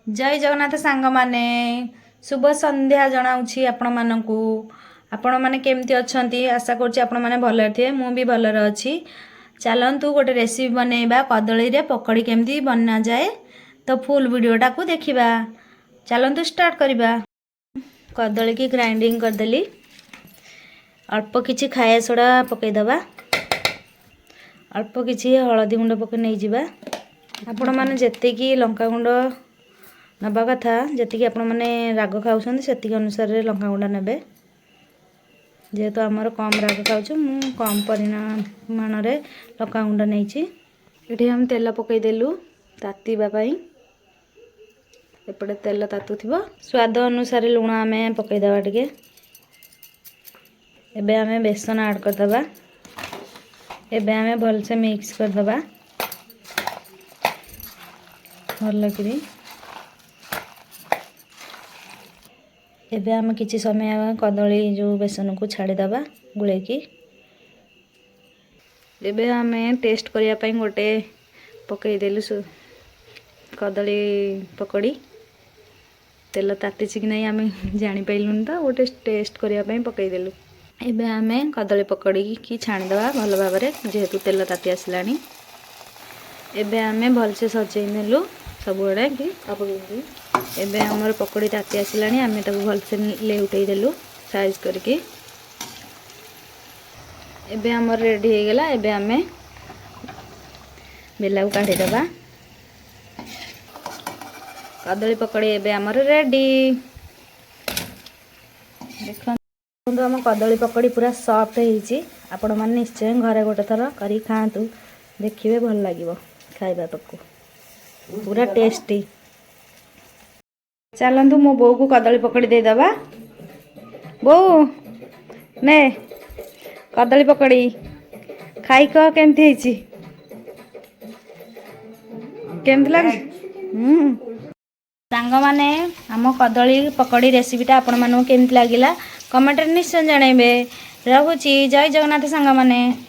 जय जगन्नाथ सांग माने शुभ संध्या जनाऊँगी आपण मानकू आपण माने केमती अछंती आशा करूँ आपण माने भलरे थे मु भी भलरे अच्छी चलतु गोटे रेसिपी बनैबा कदली रे पकड़ी केमती बना जाए तो फुल वीडियोटा को देखिबा चलतु स्टार्ट करबा। कदली की ग्राइंडिंग करदेली अल्प किछि खाया सोडा पकईदबा अल्प किछि हलदी गुंड पकई नहीं जिबा आपण माने जेतिकी लंका गुंड नबा कथा जी आपण मैंने राग खाऊँ से अनुसार लंका गुंडा ने जेहेतु आमर कम राग खाऊँ मु कम परिमाण लंका गुंडा नहीं हम तेल पकईदेलु तातीवाई एपटे तेल तातु स्वाद अनुसार लुण आम पकईदबा टे एबे आम बेसन ऐड करदबा एबे आम भलसे मिक्स करदबा भल कि एबे आम किछि समय कदली जो बेसन को छाड़ीदबा गुलेकी एबे आम टेस्ट करिया पई गोटे पकईदेलु कदली पकड़ी तेल ताती कि नहीं आम जापारूँ तो गोटे टेस्ट करिया पई पकईदेलु एबे आम कदली पकड़ी की छाणीदबा भल भाव जेहेतु तेल ताती आसलानी एबे आम भलसे सजेई नेलु सबुआड़े कि एबे हमर पकड़ी ताती आसलानी आम ताको भलसे लेउटई देलु साइज करके एबे हमर रेडी हो गला एबे आम बेला को काढ़ी दबा कदली पकड़ी एबे हमर रेडी देखो हम कदली पकड़ी पूरा सॉफ्ट होईची आपण माने निश्चय घरे गोटे थर करी खातु देखिबे भल लागिवो खाइबा पक्कू पूरा टेस्टी। चलतु मो बो को कदली पकड़ी दे दबा बो ने कदली पकड़ी खाई कह केमती केमती लग सांग माने आम कदली पकड़ी रेसिपीटा आपण मानू केमती लागिला कमेंट निश्चय जणाइबे। रहुची जय जगन्नाथ सांग माने।